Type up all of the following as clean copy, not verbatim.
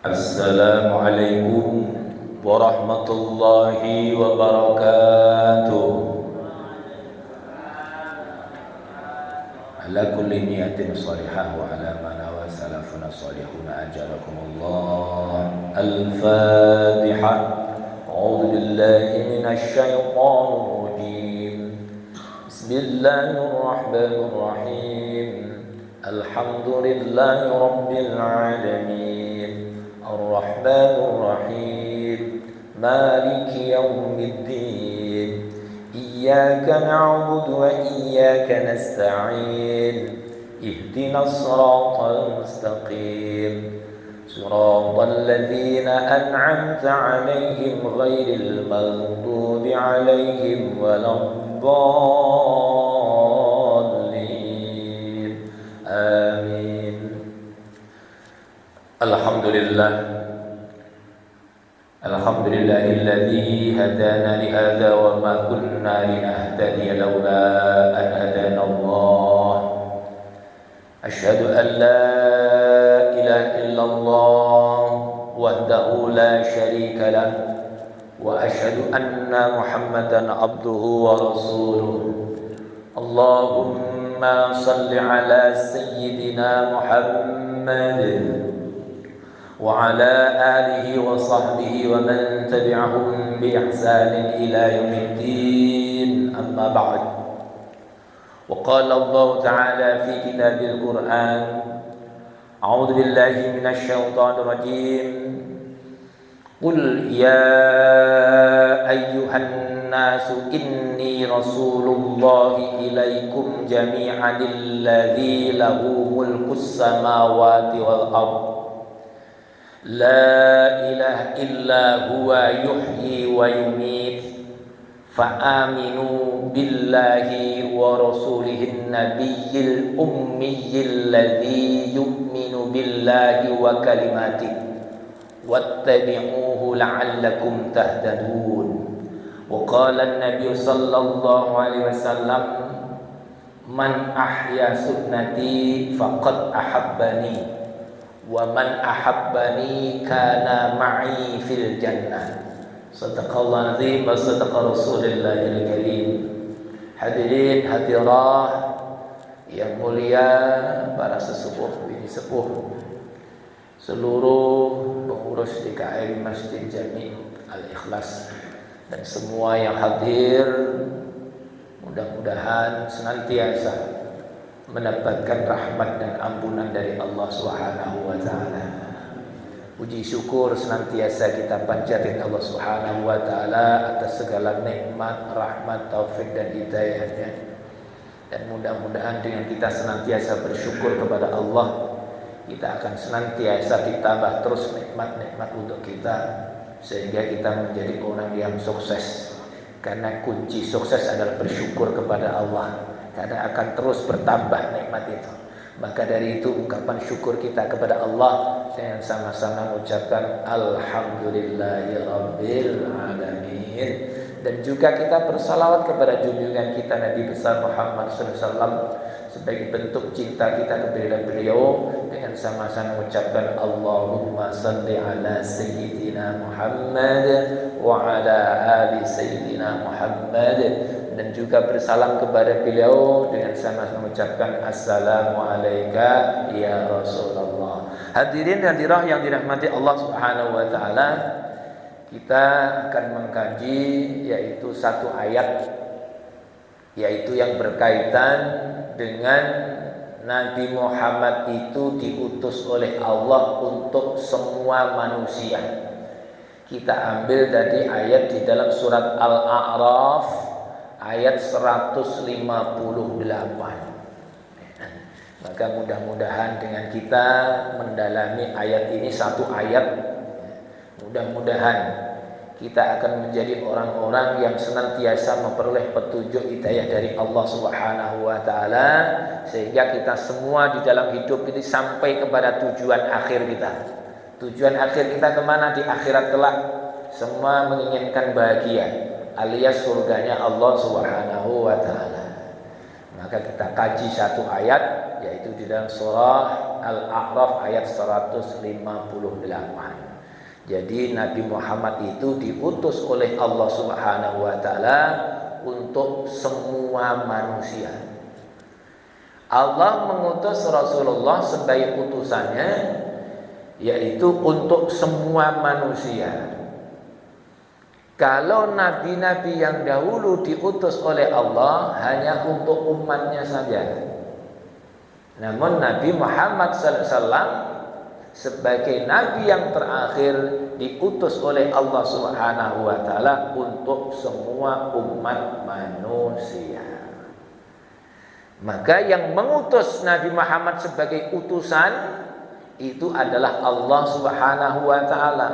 Assalamualaikum warahmatullahi wabarakatuh. Ala kulli niyatin salihah wa ala ma nawa salafuna salihuna ajarakumullah. Al-Fatihah. A'udzu billahi minasy syaithanir rajim. Bismillahirrahmanirrahim. Alhamdulillahi rabbil alamin. Ar-Rahmanir Rahim. Maliki yaumiddin. Iyyaka na'budu wa iyyaka nasta'in. Ihdinas siratal mustaqim. Siratal ladzina an'amta 'alaihim ghairil maghdubi 'alaihim waladdallin. Amin. Alhamdulillah. Alhamdulillahilladzi hadana li hadza wa ma kunna linahtadiya laula an hadana Allah. Asyhadu an la ilaha illallah wahdahu la syarika lah wa asyhadu anna Muhammadan abduhu wa rasuluh. Allahumma salli ala sayyidina Muhammad wa ala alihi wa sahbihi wa man tabi'ahum bi ihsanin ila yaumiddin. Amma ba'd. Wa qala Allah ta'ala fi kitabil Qur'an, a'udzu billahi minasy syaithanir rajim. Qul ya ayyuhan nasu inni rasulullahi ilaikum jami'an alladzi lahu mulkus samawati wal ardh. La ilaha illa huwa yuhyi wa yumit. Fa'aminu billahi wa rasulihin nabiyyil ummiyil ladzi yu'minu billahi wa kalimatihi wattabi'uhu la'allakum tahtadun. Wa qala an-nabiy sallallahu alaihi wasallam, man ahya sunnati faqad ahabbani wa man ahabbani kana ma'i fil jannah. Sadaqallahu azim wa sadaqa Rasulullahil karim. Hadirin hadirah yang mulia, para sesepuh, bini sepuh, seluruh pengurus DKM Masjid Jami Al-Ikhlas dan semua yang hadir, mudah-mudahan senantiasa mendapatkan rahmat dan ampunan dari Allah Subhanahu wa taala. Puji syukur senantiasa kita panjatkan Allah Subhanahu wa taala atas segala nikmat, rahmat, taufik dan hidayahnya. Dan mudah-mudahan dengan kita senantiasa bersyukur kepada Allah, kita akan senantiasa ditambah terus nikmat-nikmat untuk kita sehingga kita menjadi orang yang sukses. Karena kunci sukses adalah bersyukur kepada Allah. Karena akan terus bertambah nikmat itu. Maka dari itu ungkapan syukur kita kepada Allah dengan sama-sama mengucapkan Alhamdulillahirabbil alamin. Dan juga kita bersalawat kepada junjungan kita Nabi besar Muhammad SAW sebagai bentuk cinta kita kepada beliau dengan sama-sama mengucapkan Allahumma salli ala sayyidina Muhammad wa ala ali sayyidina Muhammad. Dan juga bersalam kepada beliau dengan sama-sama mengucapkan Assalamualaikum ya Rasulullah. Hadirin dan hadirat yang dirahmati Allah Subhanahu wa taala, kita akan mengkaji yaitu satu ayat, yaitu yang berkaitan dengan Nabi Muhammad itu diutus oleh Allah untuk semua manusia. Kita ambil dari ayat di dalam surat Al-A'raf ayat 158. Maka mudah-mudahan dengan kita mendalami ayat ini satu ayat, mudah-mudahan kita akan menjadi orang-orang yang senantiasa memperoleh petunjuk hidayah dari Allah Subhanahu wa taala, sehingga kita semua di dalam hidup ini sampai kepada tujuan akhir kita. Tujuan akhir kita kemana? Di akhirat kelak. Semua menginginkan bahagia. alias surganya Allah Subhanahu wa taala. Maka kita kaji satu ayat, yaitu di dalam surah Al-A'raf ayat 158. Jadi Nabi Muhammad itu diutus oleh Allah Subhanahu wa taala untuk semua manusia. Allah mengutus Rasulullah sebagai utusannya, yaitu untuk semua manusia. Kalau nabi-nabi yang dahulu diutus oleh Allah hanya untuk umatnya saja. Namun Nabi Muhammad SAW sebagai nabi yang terakhir diutus oleh Allah Subhanahu wa taala untuk semua umat manusia. Maka yang mengutus Nabi Muhammad sebagai utusan itu adalah Allah Subhanahu wa taala.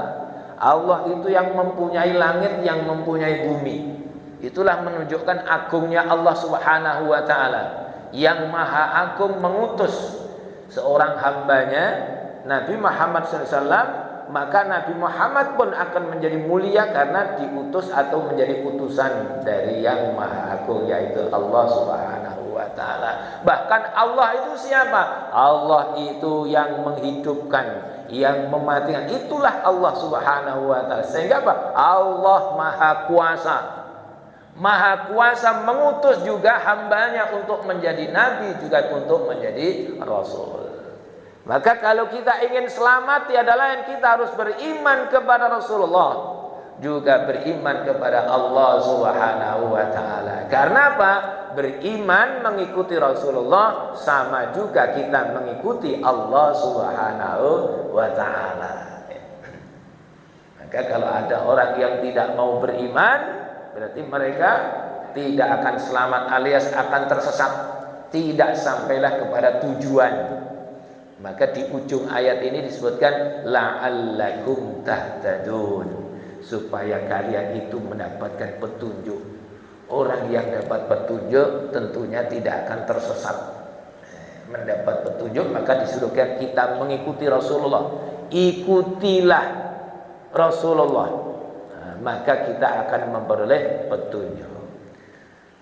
Allah itu yang mempunyai langit, yang mempunyai bumi. Itulah menunjukkan agungnya Allah Subhanahu wa taala, yang maha agung mengutus seorang hambanya Nabi Muhammad SAW. Maka Nabi Muhammad pun akan menjadi mulia karena diutus atau menjadi utusan dari yang maha agung, yaitu Allah Subhanahu wa taala. Bahkan Allah itu siapa? Allah itu yang menghidupkan, yang mematikan. Itulah Allah Subhanahu wa taala. Sehingga apa? Allah maha kuasa. Maha kuasa mengutus juga hambanya untuk menjadi nabi, juga untuk menjadi rasul. Maka kalau kita ingin selamat, tiada lain kita harus beriman kepada Rasulullah, juga beriman kepada Allah Subhanahu wa taala. Karena apa? Beriman mengikuti Rasulullah sama juga kita mengikuti Allah Subhanahu wa taala. Maka kalau ada orang yang tidak mau beriman, berarti mereka tidak akan selamat alias akan tersesat, tidak sampailah kepada tujuan. Maka di ujung ayat ini disebutkan la'allakum tahtadun, supaya kalian itu mendapatkan petunjuk. Orang yang dapat petunjuk tentunya tidak akan tersesat. Mendapat petunjuk maka disuruhkan kita mengikuti Rasulullah. Ikutilah Rasulullah, maka kita akan memperoleh petunjuk.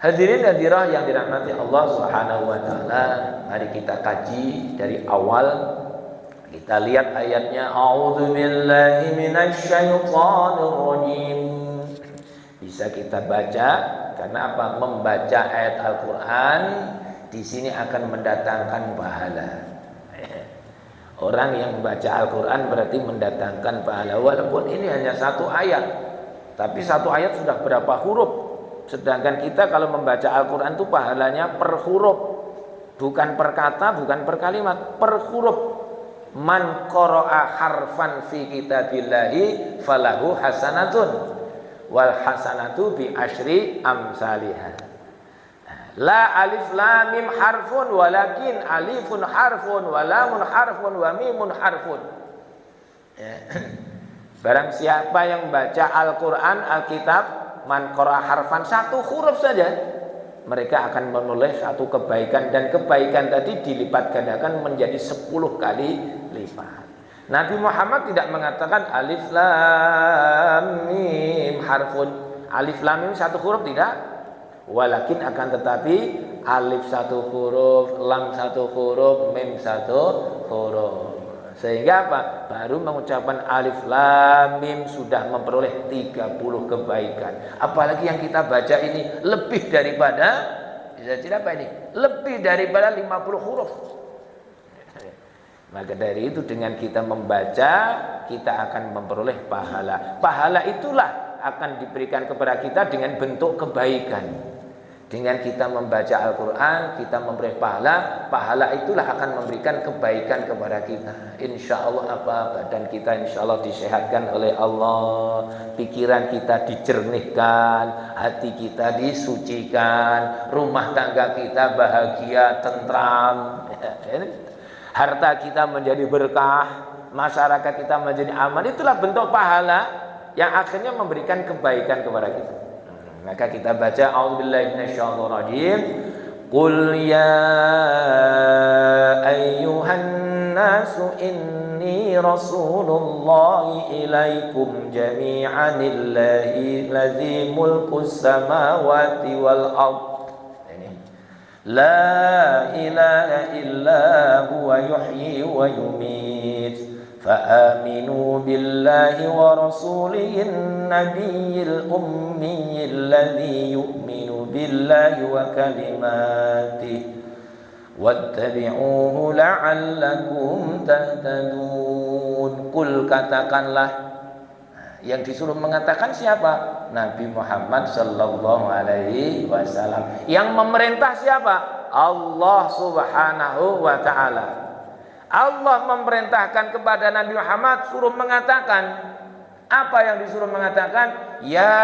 Hadirin hadirah yang dirahmati Allah Subhanahu wa taala, mari kita kaji dari awal. Kita lihat ayatnya, a'udzubillahi minasyaitonir rajim. Bisa kita baca, karena apa? Membaca ayat Al-Qur'an di sini akan mendatangkan pahala. Orang yang membaca Al-Qur'an berarti mendatangkan pahala, walaupun ini hanya satu ayat. Tapi satu ayat sudah berapa huruf? Sedangkan kita kalau membaca Al-Quran itu pahalanya per huruf, bukan per kata, bukan per kalimat, per huruf. Man qara'a harfan fi kitabillahi falahu hasanatun wal hasanatu bi asyri amsalihah. La alif lam mim harfun walakin alifun harfun wa lamun harfun wa mimun harfun. Barang siapa yang baca Al-Quran, Alkitab, man qara'a harfan, satu huruf saja, mereka akan menoleh satu kebaikan, dan kebaikan tadi dilipat gandakan menjadi 10 kali lipat. Nabi Muhammad tidak mengatakan alif lam mim harfun, alif lam mim satu huruf, tidak. Walakin akan tetapi alif satu huruf, lam satu huruf, mim satu huruf. Sehingga apa? Baru mengucapkan alif lam mim sudah memperoleh 30 kebaikan. Apalagi yang kita baca ini lebih daripada, bisa tidak apa ini? Lebih daripada 50 huruf. Maka dari itu dengan kita membaca, kita akan memperoleh pahala. Pahala itulah akan diberikan kepada kita dengan bentuk kebaikan. Dengan kita membaca Al-Quran, kita memberi pahala. Pahala itulah akan memberikan kebaikan kepada kita. Insya Allah badan kita insya Allah disehatkan oleh Allah. Pikiran kita dijernihkan, hati kita disucikan, rumah tangga kita bahagia, tentram, harta kita menjadi berkah, masyarakat kita menjadi aman. Itulah bentuk pahala yang akhirnya memberikan kebaikan kepada kita. Maka kita baca a'udzubillahi minasyaitonir rajim. Qul ya ayyuhan nasu inni rasulullahi ilaikum jami'an alladzi mulkus samawati wal ardh. La ilaha illa huwa yuhyi wa yumit fa'aminu billahi wa rasulihin nabiyil ummiyil ladzi yu'minu billahi wa kalimatihi wattabi'uhu la'allakum tahtadun. Kul, katakanlah. Yang disuruh mengatakan siapa? Nabi Muhammad sallallahu alaihi wasallam. Yang memerintah siapa? Allah subhanahu wa ta'ala. Allah memerintahkan kepada Nabi Muhammad suruh mengatakan. Apa yang disuruh mengatakan? Ya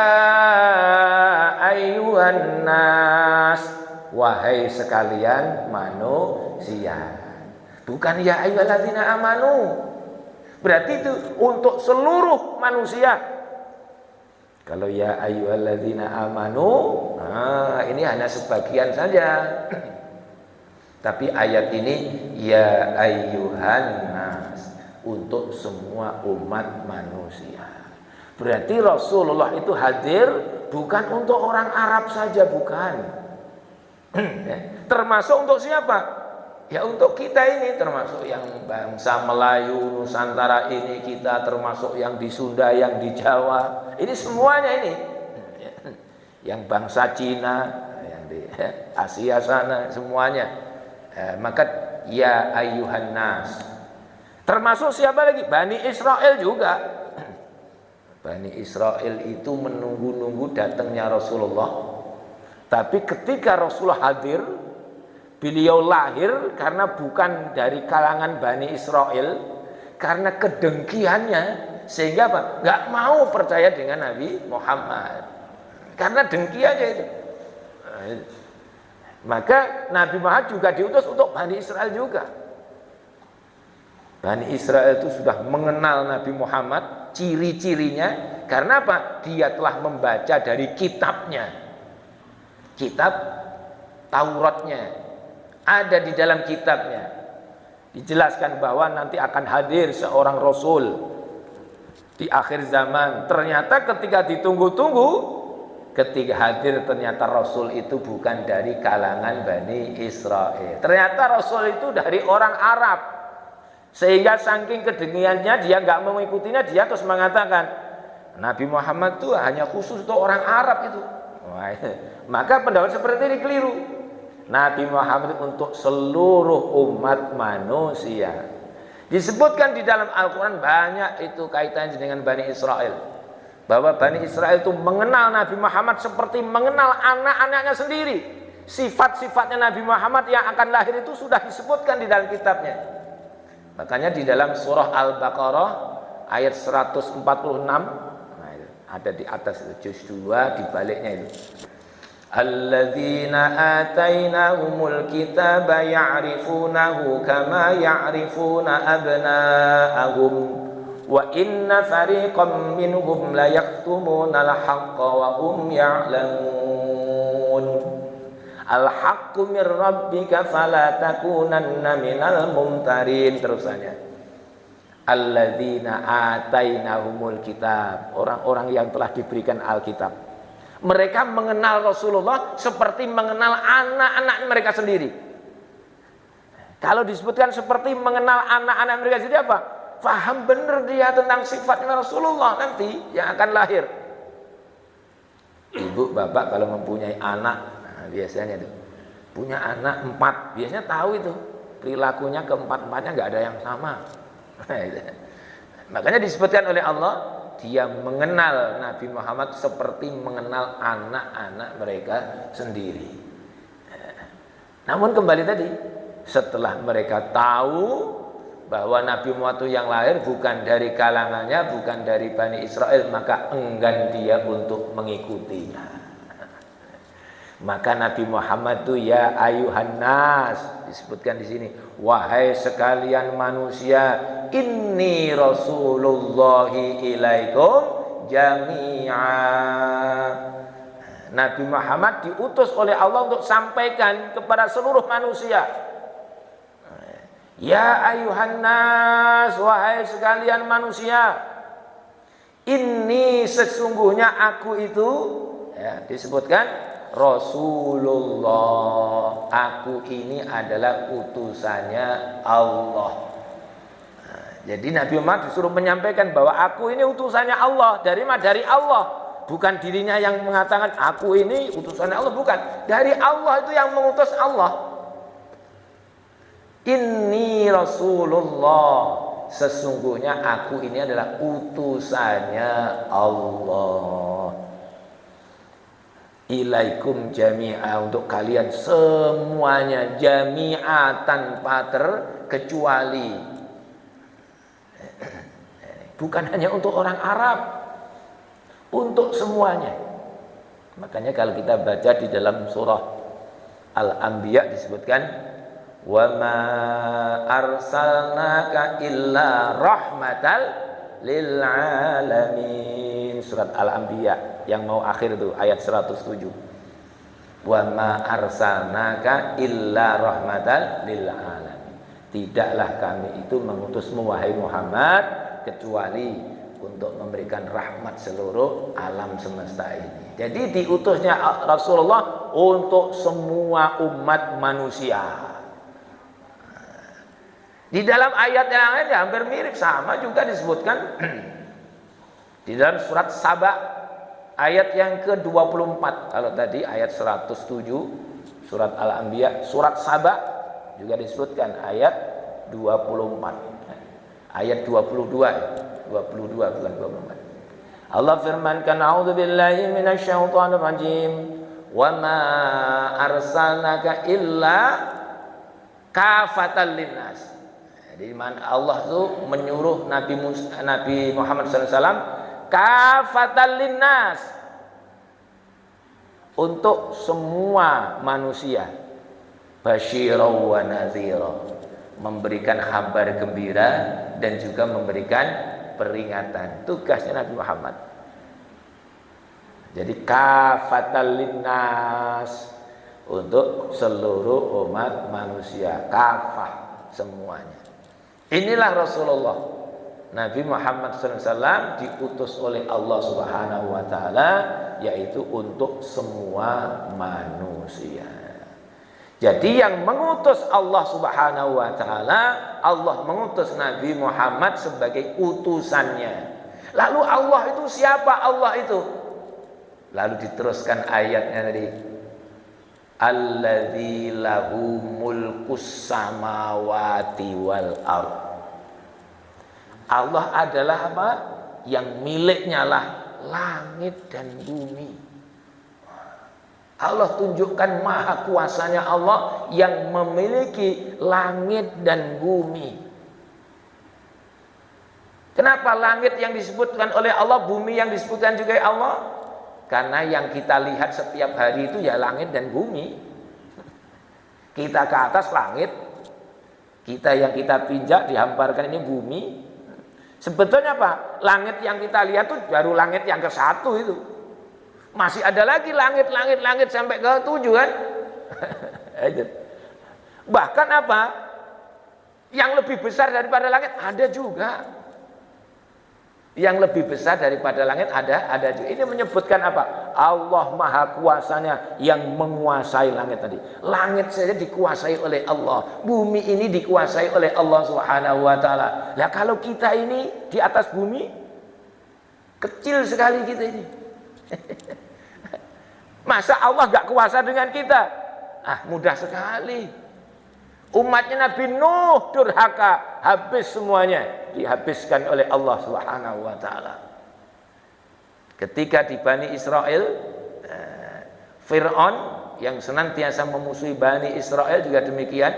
ayyuhan nas, wahai sekalian manusia. Bukan ya ayyuhalladzina amanu. Berarti itu untuk seluruh manusia. Kalau ya ayyuhalladzina amanu, ini hanya sebagian saja. Tapi ayat ini ya ayyuhan nas, untuk semua umat manusia. Berarti Rasulullah itu hadir bukan untuk orang Arab saja, bukan. Termasuk untuk siapa? Ya untuk kita ini, termasuk yang bangsa Melayu, Nusantara ini kita, termasuk yang di Sunda, yang di Jawa. Ini semuanya ini. Yang bangsa Cina, yang di Asia sana, semuanya. Maka ya ayyuhan nas. Termasuk siapa lagi? Bani Israel juga. Bani Israel itu menunggu-nunggu datangnya Rasulullah. Tapi ketika Rasulullah hadir, beliau lahir karena bukan dari kalangan Bani Israel, karena kedengkiannya, sehingga apa? Nggak mau percaya dengan Nabi Muhammad karena dengkiannya itu. Maka Nabi Muhammad juga diutus untuk Bani Israel juga. Bani Israel itu sudah mengenal Nabi Muhammad, ciri-cirinya, karena apa? Dia telah membaca dari kitabnya, kitab Tauratnya. Ada di dalam kitabnya dijelaskan bahwa nanti akan hadir seorang Rasul di akhir zaman. Ternyata ketika ditunggu-tunggu, ketika hadir ternyata Rasul itu bukan dari kalangan Bani Israel. Ternyata Rasul itu dari orang Arab. Sehingga saking kedengkiannya dia nggak mengikutinya, dia terus mengatakan Nabi Muhammad itu hanya khusus untuk orang Arab itu. Maka pendapat seperti ini keliru. Nabi Muhammad untuk seluruh umat manusia. Disebutkan di dalam Al-Quran banyak itu kaitannya dengan Bani Israel. Bahwa Bani Israel itu mengenal Nabi Muhammad seperti mengenal anak-anaknya sendiri. Sifat-sifatnya Nabi Muhammad yang akan lahir itu sudah disebutkan di dalam kitabnya. Makanya di dalam surah Al-Baqarah ayat 146, ada di atas juz 2 di baliknya itu. Alladzina atainahumul kitaba ya'rifunahu kama ya'rifuna abna'ahum wa inna fariqam minhum la yaktumuna al-haqqa wa hum ya'lamun. Al-haqqu mir rabbika fala takunanna minal mumtarin. Terusannya alladzina atainahumul kitab, orang-orang yang telah diberikan Alkitab. Mereka mengenal Rasulullah seperti mengenal anak-anak mereka sendiri. Kalau disebutkan seperti mengenal anak-anak mereka sendiri apa? Faham benar dia tentang sifatnya Rasulullah nanti yang akan lahir. Ibu bapak kalau mempunyai anak, biasanya itu punya anak 4, biasanya tahu itu perilakunya keempat-empatnya nggak ada yang sama. Makanya disebutkan oleh Allah, dia mengenal Nabi Muhammad seperti mengenal anak-anak mereka sendiri. Namun kembali tadi, setelah mereka tahu bahwa Nabi Muhammad itu yang lahir bukan dari kalangannya, bukan dari Bani Israel, maka enggan dia untuk mengikutinya. Maka Nabi Muhammad itu ya ayuhan nas, disebutkan di sini, wahai sekalian manusia, inni rasulullahi ilaikum jami'a. Nabi Muhammad diutus oleh Allah untuk sampaikan kepada seluruh manusia. Ya ayuhan nas, wahai sekalian manusia, ini sesungguhnya aku itu, ya, disebutkan Rasulullah, aku ini adalah utusannya Allah. Nah, jadi Nabi Muhammad disuruh menyampaikan bahwa aku ini utusannya Allah, dari Allah. Bukan dirinya yang mengatakan aku ini utusannya Allah, bukan. Dari Allah itu yang mengutus Allah. Inni Rasulullah, sesungguhnya aku ini adalah utusannya Allah. Ilaikum jami'a, untuk kalian semuanya, jami'a tanpa terkecuali. Bukan hanya untuk orang Arab, untuk semuanya. Makanya kalau kita baca di dalam surah Al-Anbiya disebutkan wa ma arsalnaka illa rahmatal lil alamin, surat Al-Anbiya yang mau akhir itu ayat 107. Wa ma arsalnaka illa rahmatal lil alamin, tidaklah kami itu mengutusmu wahai Muhammad kecuali untuk memberikan rahmat seluruh alam semesta ini. Jadi diutusnya Rasulullah untuk semua umat manusia. Di dalam ayat yang lain hampir mirip, sama juga disebutkan di dalam surat Saba ayat yang ke-24. Kalau tadi ayat 107 surat Al-Anbiya, surat Saba juga disebutkan ayat 24. Ayat 22 bukan 24. Allah firmankan, a'udzubillahi minasyaitonir rajim, wa ma arsalnaka illa kafatan linnas. Jadi Allah itu menyuruh Nabi Muhammad SAW kafatan linnas, untuk semua manusia, basyira wa nadhira, memberikan kabar gembira dan juga memberikan peringatan. Tugasnya Nabi Muhammad. Jadi kafatan linnas, untuk seluruh umat manusia, kafah semuanya. Inilah Rasulullah Nabi Muhammad SAW, diutus oleh Allah Subhanahu wa Ta'ala, yaitu untuk semua manusia. Jadi yang mengutus Allah Subhanahu wa Ta'ala, Allah mengutus Nabi Muhammad sebagai utusannya. Lalu Allah itu siapa? Allah itu, lalu diteruskan ayatnya tadi, alladzi lahu mulkus samawati wal ard. Allah adalah apa? Yang miliknya lah langit dan bumi. Allah tunjukkan maha kuasanya Allah yang memiliki langit dan bumi. Kenapa langit yang disebutkan oleh Allah, bumi yang disebutkan juga Allah? Karena yang kita lihat setiap hari itu ya langit dan bumi. Kita ke atas langit, kita yang kita pinjak dihamparkan ini bumi. Sebetulnya apa? Langit yang kita lihat itu baru langit yang ke-1 itu. Masih ada lagi langit sampai ke-7 kan? Bahkan apa? Yang lebih besar daripada langit ada juga. Yang lebih besar daripada langit ada juga. Ini menyebutkan apa? Allah maha kuasanya yang menguasai langit tadi. Langit saja dikuasai oleh Allah, bumi ini dikuasai oleh Allah Subhanahu wa Ta'ala. Nah kalau kita ini di atas bumi, kecil sekali kita ini. Masa Allah gak kuasa dengan kita? Mudah sekali. Umatnya Nabi Nuh durhaka, habis semuanya, dihabiskan oleh Allah Subhanahu wa Ta'ala. Ketika di Bani Israel, Fir'aun yang senantiasa memusuhi Bani Israel juga demikian.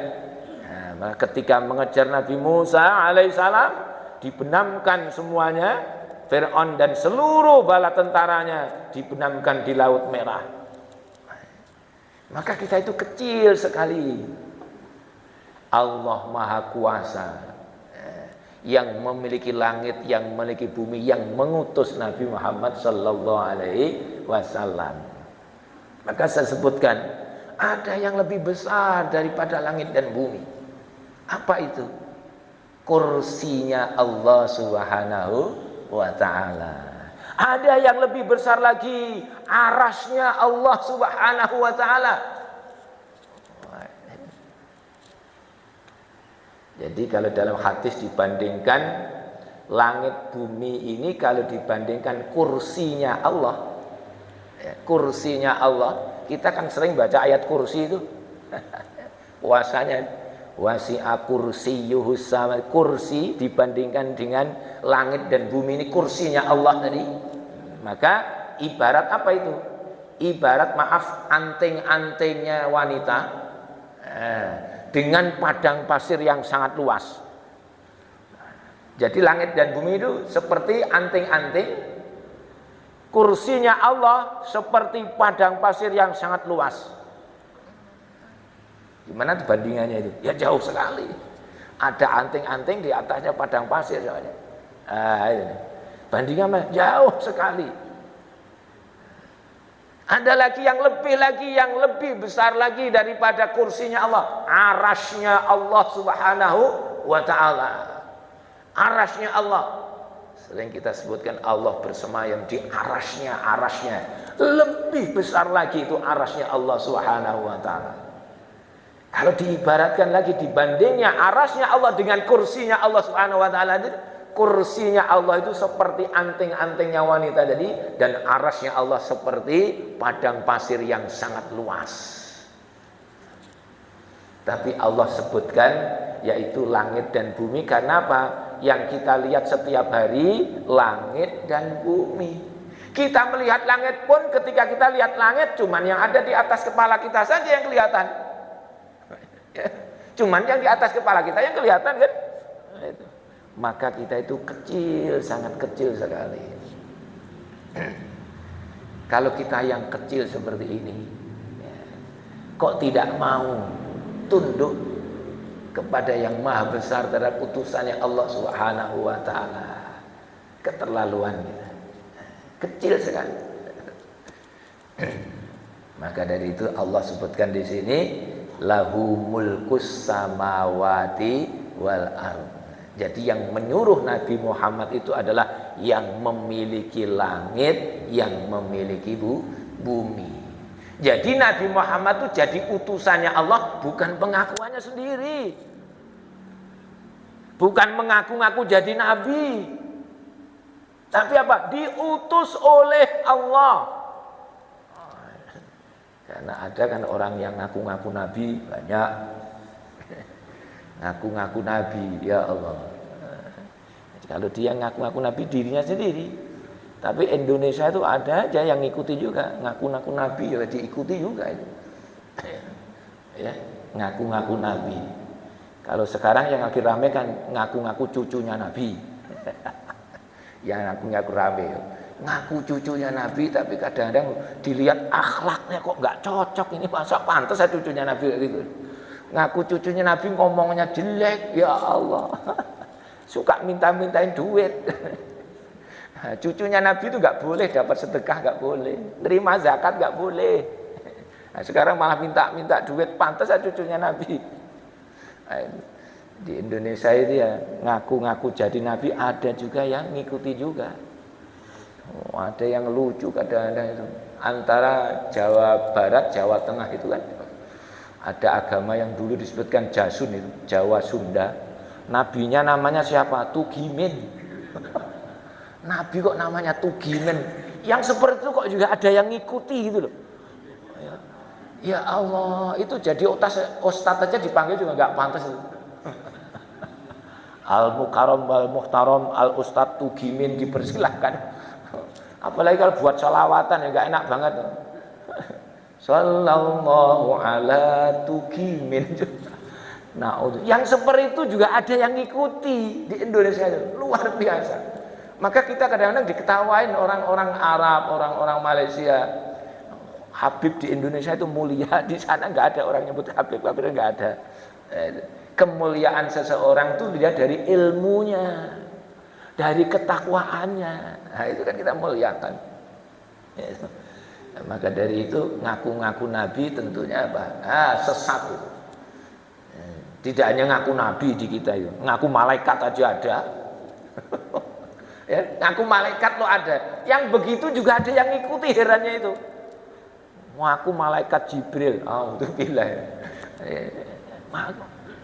Ketika mengejar Nabi Musa alaihissalam, dibenamkan semuanya. Fir'aun dan seluruh bala tentaranya dibenamkan di Laut Merah. Maka kita itu kecil sekali. Allah maha kuasa, yang memiliki langit, yang memiliki bumi, yang mengutus Nabi Muhammad sallallahu alaihi wasallam. Maka saya sebutkan, ada yang lebih besar daripada langit dan bumi. Apa itu? Kursinya Allah Subhanahu wa ta'ala. Ada yang lebih besar lagi, arasnya Allah Subhanahu wa ta'ala. Jadi kalau dalam hadis dibandingkan langit bumi ini, kalau dibandingkan kursinya Allah, kursinya Allah, kita kan sering baca ayat kursi itu. Puasanya wasi'a kursiyyuhus sama, kursi dibandingkan dengan langit dan bumi ini kursinya Allah tadi. Maka ibarat apa itu? Ibarat, maaf, anting-antingnya wanita dengan padang pasir yang sangat luas. Jadi langit dan bumi itu seperti anting-anting, kursinya Allah seperti padang pasir yang sangat luas. Gimana perbandingannya itu? Ya jauh sekali. Ada anting-anting di atasnya padang pasir soalnya. Bandingannya jauh sekali. Ada lagi yang lebih besar lagi daripada kursinya Allah, arasnya Allah Subhanahu wa ta'ala. Arasnya Allah, sering kita sebutkan Allah bersemayam di arasnya. Lebih besar lagi itu arasnya Allah Subhanahu wa ta'ala. Kalau diibaratkan lagi, dibandingnya arasnya Allah dengan kursinya Allah Subhanahu wa ta'ala, kursinya Allah itu seperti anting-antingnya wanita tadi, dan arasnya Allah seperti padang pasir yang sangat luas. Tapi Allah sebutkan yaitu langit dan bumi karena apa? Yang kita lihat setiap hari langit dan bumi. Kita melihat langit pun, ketika kita lihat langit cuman yang ada di atas kepala kita saja yang kelihatan. Cuman yang di atas kepala kita yang kelihatan kan? Maka kita itu kecil, sangat kecil sekali. Kalau kita yang kecil seperti ini, kok tidak mau tunduk kepada yang maha besar terhadap utusannya Allah Subhanahu wa ta'ala? Keterlaluan kita, kecil sekali. Maka dari itu Allah sebutkan di sini, lahu mulkus samawati wal ardh. Jadi yang menyuruh Nabi Muhammad itu adalah yang memiliki langit, yang memiliki bumi. Jadi Nabi Muhammad itu jadi utusannya Allah, bukan pengakuannya sendiri. Bukan mengaku-ngaku jadi nabi. Tapi apa? Diutus oleh Allah. Karena ada kan orang yang ngaku-ngaku nabi banyak. Ngaku-ngaku nabi, ya Allah. Kalau dia ngaku-ngaku nabi dirinya sendiri. Tapi Indonesia itu ada aja yang ngikuti juga, ngaku-ngaku nabi ya diikuti juga itu. Ya, ngaku-ngaku nabi. Kalau sekarang yang lagi rame kan ngaku-ngaku cucunya nabi. Yang ngaku-ngaku rame. Ngaku cucunya nabi, tapi kadang-kadang dilihat akhlaknya kok nggak cocok, ini masa pantas ya cucunya nabi gitu. Ngaku cucunya nabi ngomongnya jelek, ya Allah. Suka minta-mintain duit. Cucunya nabi itu nggak boleh dapat sedekah, nggak boleh terima zakat, nggak boleh. Nah, sekarang malah minta duit, pantas ya cucunya nabi. Di Indonesia itu ya ngaku-ngaku jadi nabi, ada juga yang ngikuti juga. Ada yang lucu kadang-kadang itu, antara Jawa Barat, Jawa Tengah itu kan ada agama yang dulu disebutkan Jasun itu, Jawa Sunda. Nabinya namanya siapa? Tugimin. Nabi kok namanya Tugimin. Yang seperti itu kok juga ada yang ngikuti gitu loh. Ya Allah, itu jadi ustadz aja dipanggil juga nggak pantas itu. Al-Mukarram Al-Muhtaram Al-Ustadz Tugimin dipersilahkan. Apalagi kalau buat sholawatan ya nggak enak banget. Sallallahu ala Tugimin. Nah, yang seperti itu juga ada yang ngikuti di Indonesia itu, luar biasa. Maka kita kadang-kadang diketawain orang-orang Arab, orang-orang Malaysia. Habib di Indonesia itu mulia, di sana nggak ada orang nyebut Habib, nggak ada. Kemuliaan seseorang itu dilihat dari ilmunya, dari ketakwaannya. Nah, itu kan kita muliakan. Maka dari itu ngaku-ngaku nabi tentunya apa? Sesat itu. Tidak hanya ngaku nabi di kita itu, ngaku malaikat aja ada. Ya, ngaku malaikat lo ada. Yang begitu juga ada yang ngikuti, herannya itu. Ngaku malaikat Jibril. Oh, itu bila ya.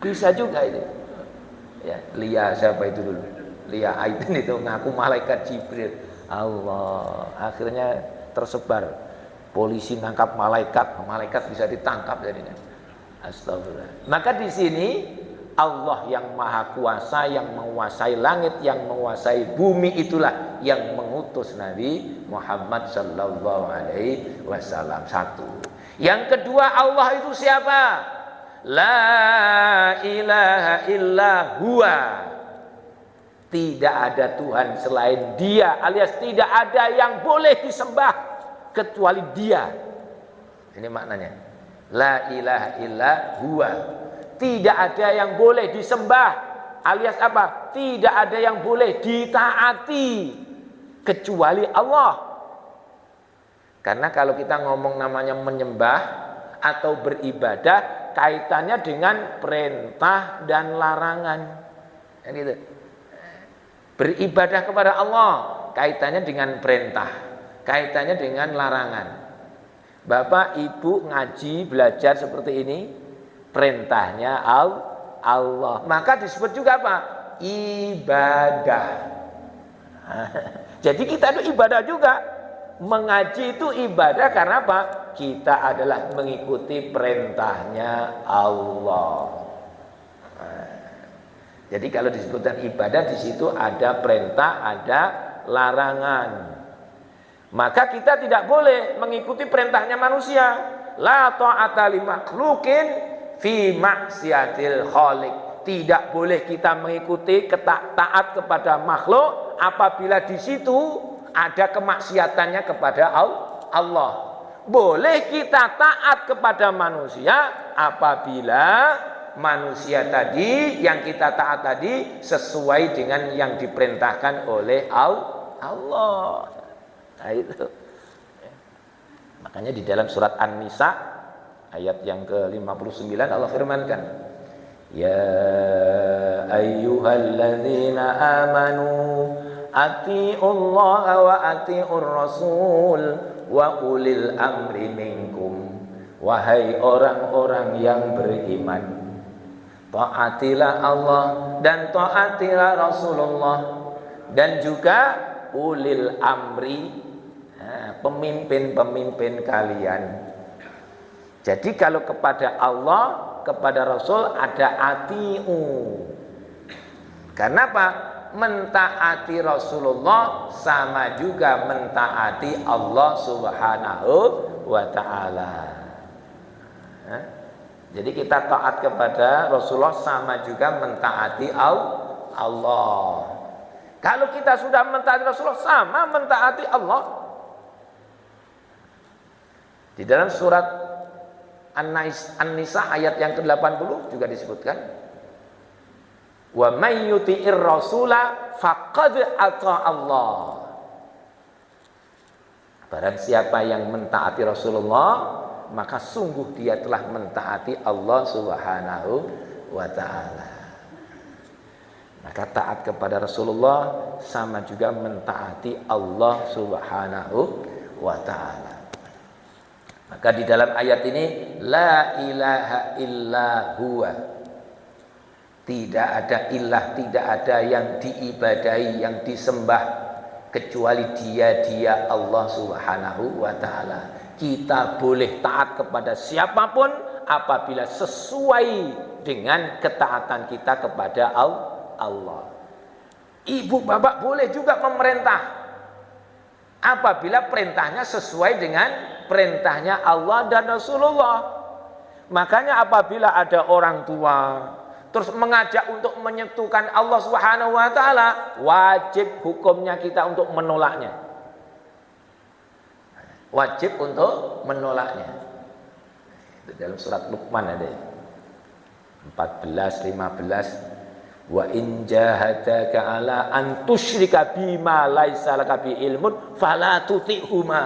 Bisa juga itu. Ya, Lia siapa itu dulu? Lia Aidin itu ngaku malaikat Jibril. Allah, akhirnya tersebar. Polisi nangkap malaikat, malaikat bisa ditangkap jadinya. Astagfirullah. Maka di sini Allah yang maha kuasa, yang menguasai langit, yang menguasai bumi, itulah yang mengutus Nabi Muhammad sallallahu alaihi wasallam. Satu. Yang kedua, Allah itu siapa? La ilaha illa huwa. Tidak ada Tuhan selain Dia, alias tidak ada yang boleh disembah kecuali Dia. Ini maknanya. La ilaha illa huwa. Tidak ada yang boleh disembah, alias apa? Tidak ada yang boleh ditaati kecuali Allah. Karena kalau kita ngomong namanya menyembah atau beribadah, kaitannya dengan perintah dan larangan. Ya gitu. Beribadah kepada Allah kaitannya dengan perintah, kaitannya dengan larangan. Bapak Ibu ngaji belajar seperti ini, perintahnya Allah. Maka disebut juga apa? Ibadah. Jadi kita itu ibadah juga. Mengaji itu ibadah karena apa? Kita adalah mengikuti perintahnya Allah. Jadi kalau disebutkan ibadah, di situ ada perintah, ada larangan. Maka kita tidak boleh mengikuti perintahnya manusia. La ta'ata li makhluqin fi maksiatil khaliq. Tidak boleh kita mengikuti taat kepada makhluk apabila di situ ada kemaksiatannya kepada Allah. Boleh kita taat kepada manusia apabila manusia tadi, yang kita taat tadi, sesuai dengan yang diperintahkan oleh Allah. Nah itu. Makanya di dalam surat An-Nisa ayat yang ke-59 Allah firmankan, ya ayyuhalladzina amanu atiiullaha wa atiiur rasul wa ulil amri minkum. Wahai orang-orang yang beriman, taatilah Allah dan taatilah Rasulullah dan juga ulil amri, pemimpin-pemimpin kalian. Jadi kalau kepada Allah, kepada Rasul ada atiu. Karena apa? Mentaati Rasulullah sama juga mentaati Allah Subhanahu wa ta'ala. Jadi kita taat kepada Rasulullah sama juga mentaati Allah. Kalau kita sudah mentaati Rasulullah sama mentaati Allah. Di dalam surat An-Nisa ayat yang ke-80 juga disebutkan, wa may yuti'ir rasula faqad ata Allah. Barang siapa yang mentaati Rasulullah, maka sungguh dia telah mentaati Allah Subhanahu wa ta'ala. Maka taat kepada Rasulullah sama juga mentaati Allah Subhanahu wa ta'ala. Maka di dalam ayat ini la ilaha illa huwa. Tidak ada ilah, tidak ada yang diibadahi, yang disembah kecuali Dia Allah Subhanahu wa ta'ala. Kita boleh taat kepada siapapun apabila sesuai dengan ketaatan kita kepada Allah. Ibu bapak boleh juga memerintah apabila perintahnya sesuai dengan perintahnya Allah dan Rasulullah. Makanya apabila ada orang tua terus mengajak untuk menyentuhkan Allah Subhanahu wa ta'ala, wajib hukumnya kita untuk menolaknya. Wajib untuk menolaknya. Itu dalam surat Luqman ada 14, 15. Wa in jahadaka ala an tusyrika bima laisa laka bi ilmun fala tuti'huma.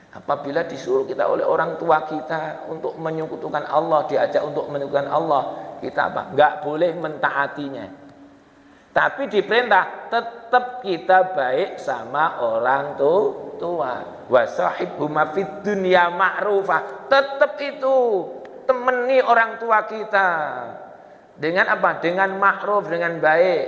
Apabila disuruh kita oleh orang tua kita untuk menyekutukan Allah, diajak untuk menyekutukan Allah, kita apa? Enggak boleh mentaatinya. Tapi diperintah tetap kita baik sama orang tua. Wasahibhuma fid dunya ma'rufah. Tetap itu temani orang tua kita. Dengan apa? Dengan ma'ruf, dengan baik.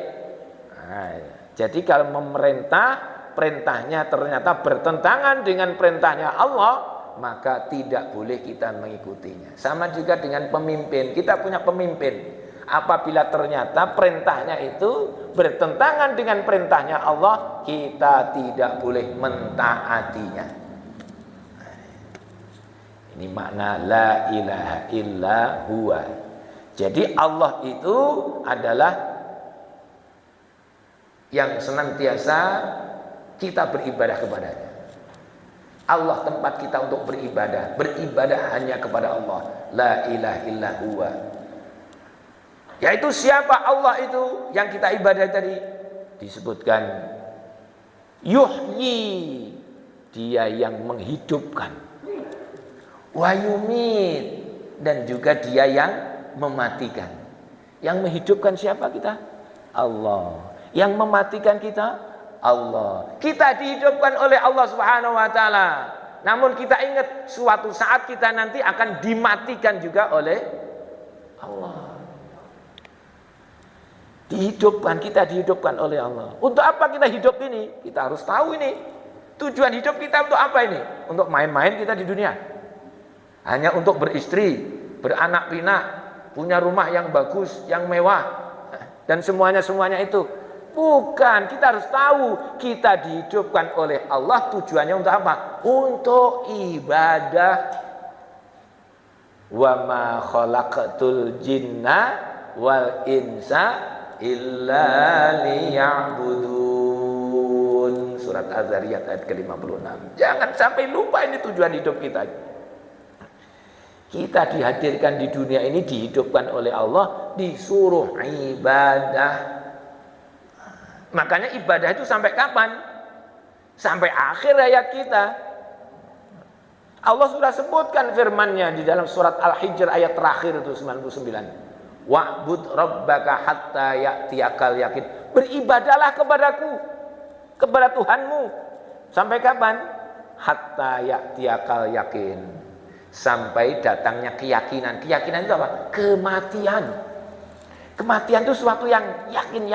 Nah, jadi kalau memerintah, perintahnya ternyata bertentangan dengan perintahnya Allah, maka tidak boleh kita mengikutinya. Sama juga dengan pemimpin. Kita punya pemimpin. Apabila ternyata perintahnya itu bertentangan dengan perintahnya Allah, kita tidak boleh mentaatinya. Ini makna la ilaha illa huwa. Jadi Allah itu adalah yang senantiasa kita beribadah kepadanya. Allah tempat kita untuk beribadah. Beribadah hanya kepada Allah. La ilaha illa huwa. Yaitu siapa Allah itu yang kita ibadah tadi? Disebutkan yuhyi, dia yang menghidupkan. Wa yumit, dan juga dia yang mematikan. Yang menghidupkan siapa kita? Allah. Yang mematikan kita? Allah. Kita dihidupkan oleh Allah Subhanahu wa taala. Namun kita ingat suatu saat kita nanti akan dimatikan juga oleh Allah. Kita dihidupkan oleh Allah. Untuk apa kita hidup ini? Kita harus tahu ini. Tujuan hidup kita untuk apa ini? Untuk main-main kita di dunia? Hanya untuk beristri, beranak pinak, punya rumah yang bagus, yang mewah, dan semuanya itu. Bukan, kita harus tahu kita dihidupkan oleh Allah, tujuannya untuk apa? Untuk ibadah. Wa ma khalaqatul jinna wal insa illa liya'budun. Surat Az-Zariyat ayat ke-56. Jangan sampai lupa ini tujuan hidup kita. Kita dihadirkan di dunia ini, dihidupkan oleh Allah, disuruh ibadah. Makanya ibadah itu sampai kapan? Sampai akhir hayat kita. Allah sudah sebutkan firman-Nya di dalam surat Al-Hijr ayat terakhir itu 99. Wa'bud rabbaka hatta ya'tiyakal yakin. Beribadahlah kepadaku, kepada Tuhanmu. Sampai kapan? Hatta ya'tiyakal yakin. Sampai datangnya keyakinan. Keyakinan itu apa? Kematian. Kematian itu sesuatu yang yakin,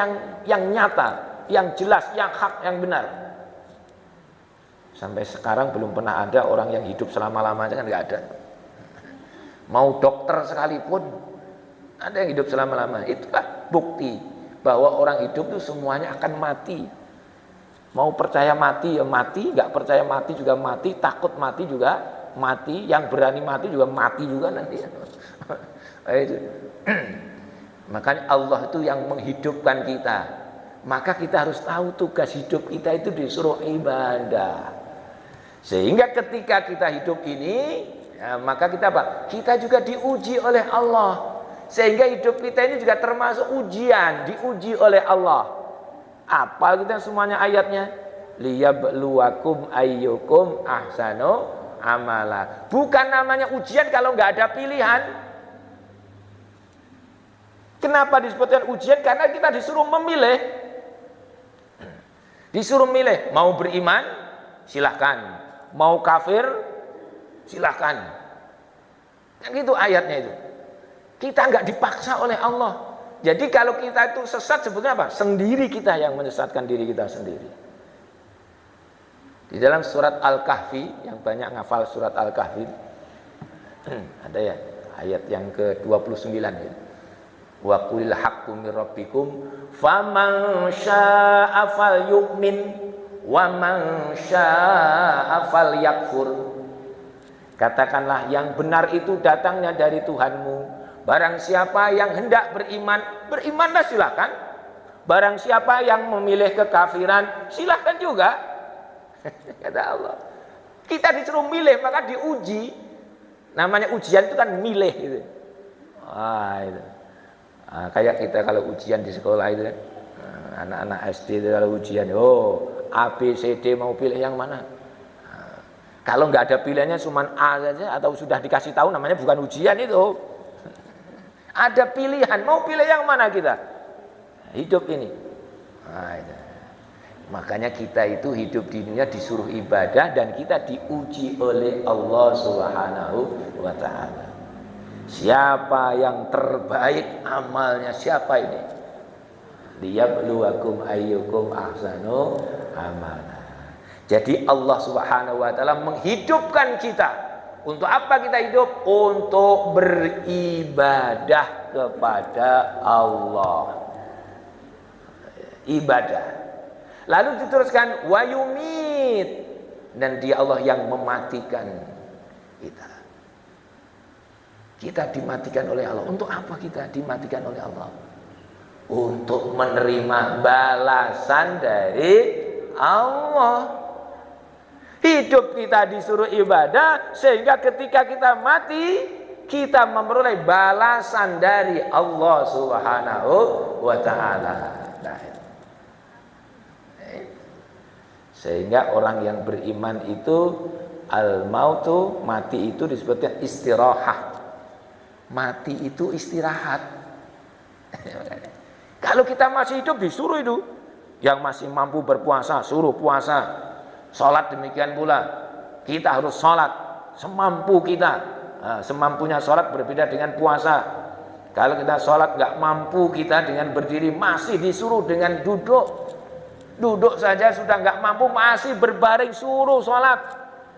yang nyata, yang jelas, yang hak, yang benar. Sampai sekarang belum pernah ada orang yang hidup selama-lamanya, kan nggak ada. Mau dokter sekalipun ada yang hidup selama-lamanya. Itulah bukti bahwa orang hidup itu semuanya akan mati. Mau percaya mati ya mati, nggak percaya mati juga mati, takut mati juga mati, yang berani mati juga mati juga nanti. Itu. Makanya Allah itu yang menghidupkan kita. Maka kita harus tahu tugas hidup kita itu disuruh ibadah. Sehingga ketika kita hidup ini, ya, maka kita apa? Kita juga diuji oleh Allah. Sehingga hidup kita ini juga termasuk ujian, diuji oleh Allah. Apal kita semuanya ayatnya. Liyabluwakum ayyukum ahsanu amala. Bukan namanya ujian kalau nggak ada pilihan. Kenapa disebutkan ujian? Karena kita disuruh memilih. Disuruh milih, mau beriman, silahkan. Mau kafir, silahkan. Kan gitu ayatnya itu. Kita nggak dipaksa oleh Allah. Jadi kalau kita itu sesat sebetulnya apa? Sendiri kita yang menyesatkan diri kita sendiri. Di dalam surat Al-Kahfi, yang banyak ngafal surat Al-Kahfi, ada ya ayat yang ke-29 ya. Wa qulil haqqu mir rabbikum faman syaa'a falyu'min wa man syaa'a falyakfur. Katakanlah yang benar itu datangnya dari Tuhanmu. Barang siapa yang hendak beriman, berimanlah silakan. Barang siapa yang memilih kekafiran, silakan juga. Kata Allah. Kita disuruh milih, maka diuji. Namanya ujian itu kan milih gitu. Itu. Nah, kayak kita kalau ujian di sekolah itu kan, anak-anak SD itu kalau ujian, A, B, C, D mau pilih yang mana? Kalau nggak ada pilihannya cuma A saja atau sudah dikasih tahu, namanya bukan ujian itu. Ada pilihan, mau pilih yang mana kita? Hidup ini. Nah, itu. Makanya kita itu hidup di dunia disuruh ibadah dan kita diuji oleh Allah Subhanahu wa taala. Siapa yang terbaik amalnya, siapa ini? Liyabluwakum ayyukum ahsanu amala. Jadi Allah Subhanahu wa taala menghidupkan kita. Untuk apa kita hidup? Untuk beribadah kepada Allah. Ibadah. Lalu diteruskan wayumit, dan Dia Allah yang mematikan kita. Kita dimatikan oleh Allah. Untuk apa kita dimatikan oleh Allah? Untuk menerima balasan dari Allah. Hidup kita disuruh ibadah sehingga ketika kita mati kita memperoleh balasan dari Allah Subhanahu wa taala. Sehingga orang yang beriman itu al-mautu, mati itu disebutnya istirahat. Mati itu istirahat. Kalau kita masih hidup disuruh itu. Yang masih mampu berpuasa suruh puasa. Sholat demikian pula. Kita harus sholat semampu kita. Nah, semampunya sholat berbeda dengan puasa. Kalau kita sholat nggak mampu kita dengan berdiri, masih disuruh dengan duduk. Duduk saja sudah nggak mampu, masih berbaring suruh sholat.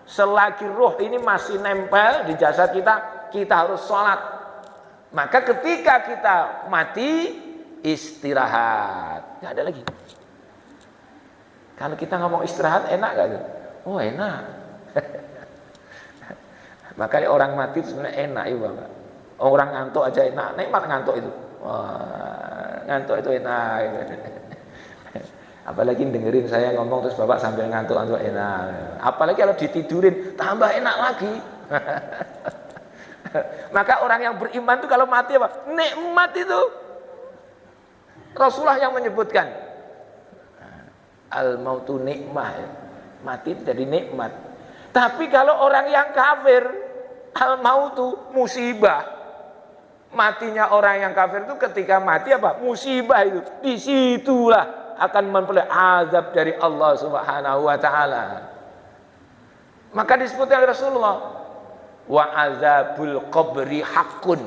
Selagi ruh ini masih nempel di jasad kita, kita harus sholat. Maka ketika kita mati, istirahat. Nggak ada lagi. Kalau kita ngomong istirahat enak gak? Oh enak. Makanya orang mati sebenarnya enak ya Bapak. Orang ngantuk aja enak, nikmat ngantuk itu. Wah, ngantuk itu enak. Apalagi dengerin saya ngomong terus Bapak sambil ngantuk-ngantuk enak. Apalagi kalau ditidurin tambah enak lagi. Maka orang yang beriman itu kalau mati apa? Nikmat itu. Rasulullah yang menyebutkan al-mautu nikmah, mati jadi nikmat. Tapi kalau orang yang kafir, al-mautu musibah. Matinya orang yang kafir itu ketika mati apa? Musibah itu. Disitulah akan memperoleh azab dari Allah Subhanahu wa taala. Maka disebutkan oleh Rasulullah, wa azabul qabri haqqun.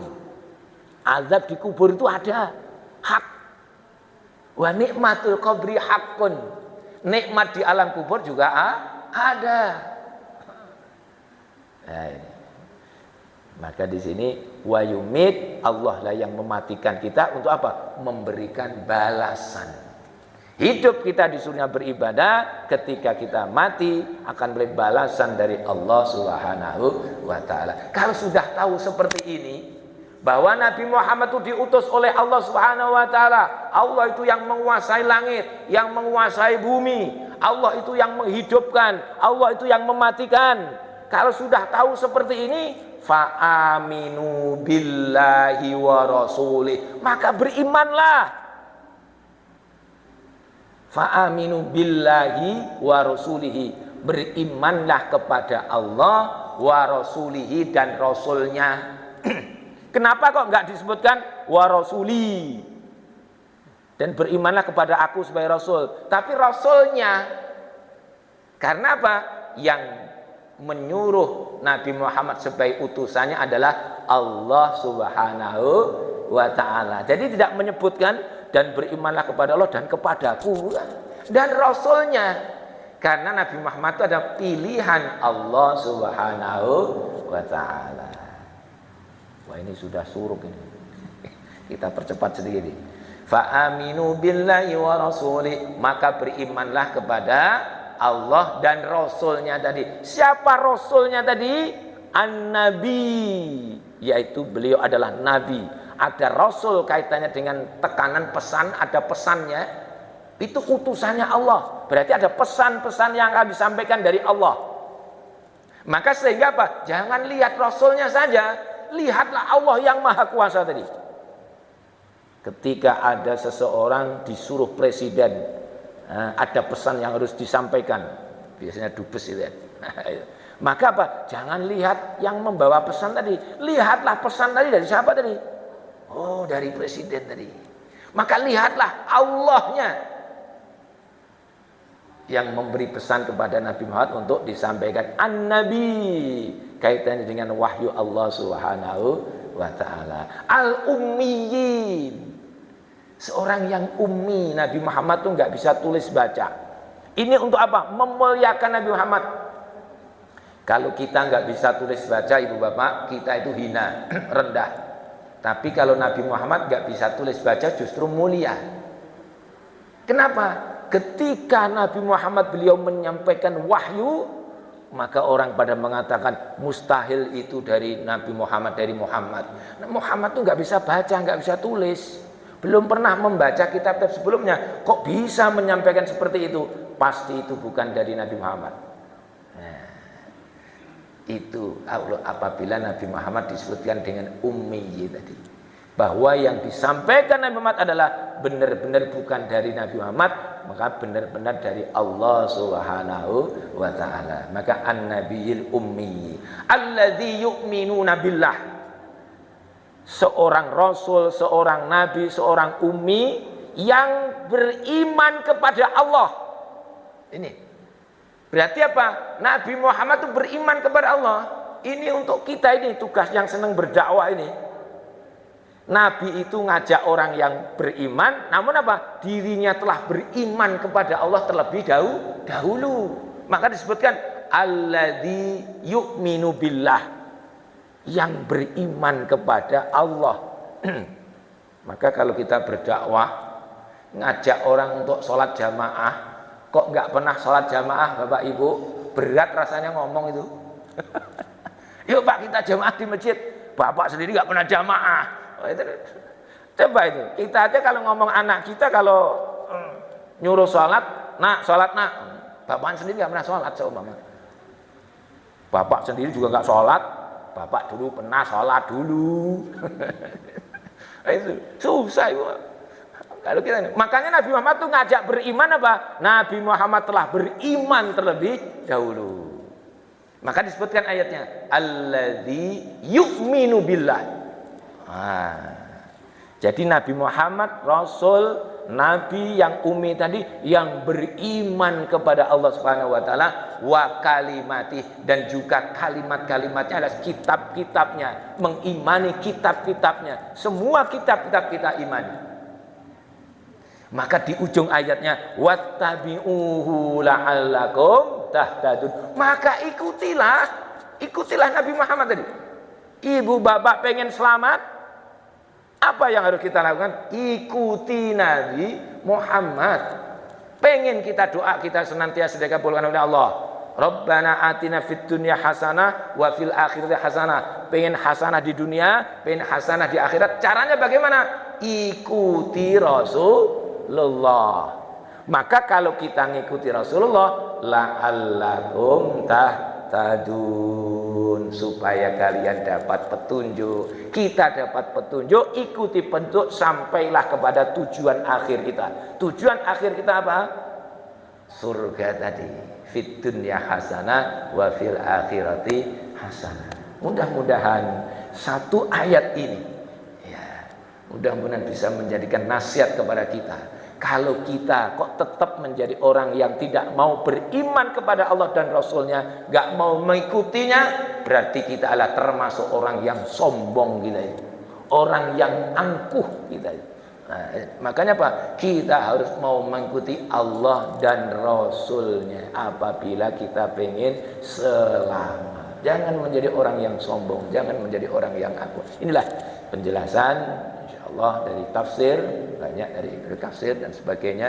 Azab di kubur itu ada, hak. Wa nikmatul qabri haqqun. Nikmat di alam kubur juga ada. Nah, ini. Maka di sini wayumit, Allah lah yang mematikan kita untuk apa? Memberikan balasan. Hidup kita disuruhnya beribadah, ketika kita mati akan beri balasan dari Allah Subhanahu wa taala. Kalau sudah tahu seperti ini, bahwa Nabi Muhammad itu diutus oleh Allah Subhanahu wa taala. Allah itu yang menguasai langit, yang menguasai bumi. Allah itu yang menghidupkan, Allah itu yang mematikan. Kalau sudah tahu seperti ini, fa aminu billahi wa rasulih, maka berimanlah. Fa aminu billahi wa rasulihi, berimanlah kepada Allah wa rasulihi dan rasulnya. Kenapa kok enggak disebutkan wa rasuli? Dan berimanlah kepada aku sebagai rasul, tapi rasulnya. Karena apa? Yang menyuruh Nabi Muhammad sebagai utusannya adalah Allah Subhanahu wa taala. Jadi tidak menyebutkan dan berimanlah kepada Allah dan kepadaku dan rasulnya. Karena Nabi Muhammad itu adalah pilihan Allah Subhanahu wa taala. Wah, ini sudah suruk ini. Kita percepat sedikit. Fa aminu billahi wa rasuli, maka berimanlah kepada Allah dan rasulnya tadi. Siapa rasulnya tadi? An-Nabi, yaitu beliau adalah nabi. Ada rasul kaitannya dengan tekanan pesan, ada pesannya. Itu utusannya Allah. Berarti ada pesan-pesan yang akan disampaikan dari Allah. Maka sehingga apa? Jangan lihat rasulnya saja. Lihatlah Allah yang maha kuasa tadi. Ketika ada seseorang disuruh presiden, ada pesan yang harus disampaikan. Biasanya dubes itu ya. Maka apa? Jangan lihat yang membawa pesan tadi. Lihatlah pesan tadi dari siapa tadi? Oh, dari presiden tadi. Maka lihatlah Allahnya yang memberi pesan kepada Nabi Muhammad untuk disampaikan An-Nabi, kaitannya dengan wahyu Allah Subhanahu wa ta'ala. Al-Ummiyin, seorang yang ummi. Nabi Muhammad tuh nggak bisa tulis baca. Ini untuk apa? Memuliakan Nabi Muhammad. Kalau kita nggak bisa tulis baca, ibu bapak, kita itu hina, rendah. Tapi kalau Nabi Muhammad nggak bisa tulis baca, justru mulia. Kenapa? Ketika Nabi Muhammad beliau menyampaikan wahyu, maka orang pada mengatakan mustahil itu dari Nabi Muhammad, dari Muhammad. Nah, Muhammad tuh nggak bisa baca, nggak bisa tulis, belum pernah membaca kitab-kitab sebelumnya. Kok bisa menyampaikan seperti itu? Pasti itu bukan dari Nabi Muhammad. Nah, itu apabila Nabi Muhammad disebutkan dengan ummi tadi, bahwa yang disampaikan Nabi Muhammad adalah benar-benar bukan dari Nabi Muhammad, maka benar-benar dari Allah Subhanahu wa ta'ala. Maka an-nabiyil ummi alladzi yu'minuna billah, seorang rasul, seorang nabi, seorang ummi yang beriman kepada Allah. Ini berarti apa? Nabi Muhammad itu beriman kepada Allah. Ini untuk kita, ini tugas yang senang berdakwah ini. Nabi itu ngajak orang yang beriman, namun apa? Dirinya telah beriman kepada Allah terlebih dahulu. Maka disebutkan alladzi yu'minu billah, yang beriman kepada Allah. Maka kalau kita berdakwah, ngajak orang untuk sholat jamaah, kok nggak pernah sholat jamaah, Bapak Ibu, berat rasanya ngomong itu. Yuk Pak, kita jamaah di masjid. Bapak sendiri nggak pernah jamaah. Oh, itu. Coba itu, kita aja kalau ngomong anak kita, kalau nyuruh sholat, nak sholat nak. Bapak sendiri nggak pernah sholat seumpama. Bapak sendiri juga nggak sholat. Bapak dulu pernah sholat dulu. Itu susah itu. Kalau kita, makanya Nabi Muhammad tuh ngajak beriman apa? Nabi Muhammad telah beriman terlebih dahulu. Maka disebutkan ayatnya alladzi yu'minu billah. Jadi Nabi Muhammad Rasul, Nabi yang ummi tadi, yang beriman kepada Allah Subhanahu wa ta'ala, wa kalimati, dan juga kalimat-kalimatnya adalah kitab-kitabnya, mengimani kitab-kitabnya, semua kitab-kitab kita imani. Maka di ujung ayatnya wattabi'uhu la'allakum tahtadun, maka ikutilah Nabi Muhammad tadi. Ibu bapak pengen selamat, apa yang harus kita lakukan? Ikuti Nabi Muhammad. Pengen kita doa, kita senantiasa dikabulkan oleh Allah. Rabbana atina fid dunya hasanah wa fil akhirati hasanah. Pengen hasanah di dunia, pengen hasanah di akhirat. Caranya bagaimana? Ikuti Rasulullah. Maka kalau kita ngikuti Rasulullah, la'allakum tahtadun, supaya kalian dapat petunjuk. Kita dapat petunjuk, ikuti petunjuk, sampailah kepada tujuan akhir kita. Tujuan akhir kita apa? Surga tadi. Fid dunya hasanah wa fil akhirati hasanah. Mudah-mudahan satu ayat ini, ya, mudah-mudahan bisa menjadikan nasihat kepada kita. Kalau kita kok tetap menjadi orang yang tidak mau beriman kepada Allah dan Rasulnya, gak mau mengikutinya, berarti kita adalah termasuk orang yang sombong kita itu, orang yang angkuh kita itu. Nah, makanya apa? Kita harus mau mengikuti Allah dan Rasulnya apabila kita pengen selamat. Jangan menjadi orang yang sombong, jangan menjadi orang yang angkuh. Inilah penjelasan Allah dari tafsir, banyak dari Ibnu Katsir dan sebagainya,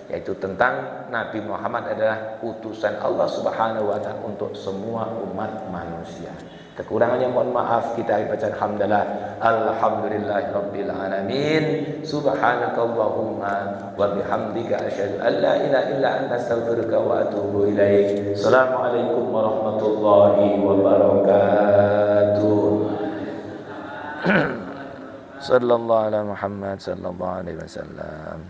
yaitu tentang Nabi Muhammad adalah utusan Allah Subhanahu wa ta'ala untuk semua umat manusia. Kekurangannya mohon maaf, kita baca alhamdulillah, alhamdulillahirabbil alamin, subhanakallahumma wa bihamdika asyhadu an la ilaha illa anta astaghfiruka wa atubu ilaik. Assalamualaikum warahmatullahi wabarakatuh. Sallallahu alaihi Muhammad sallallahu alaihi wasallam.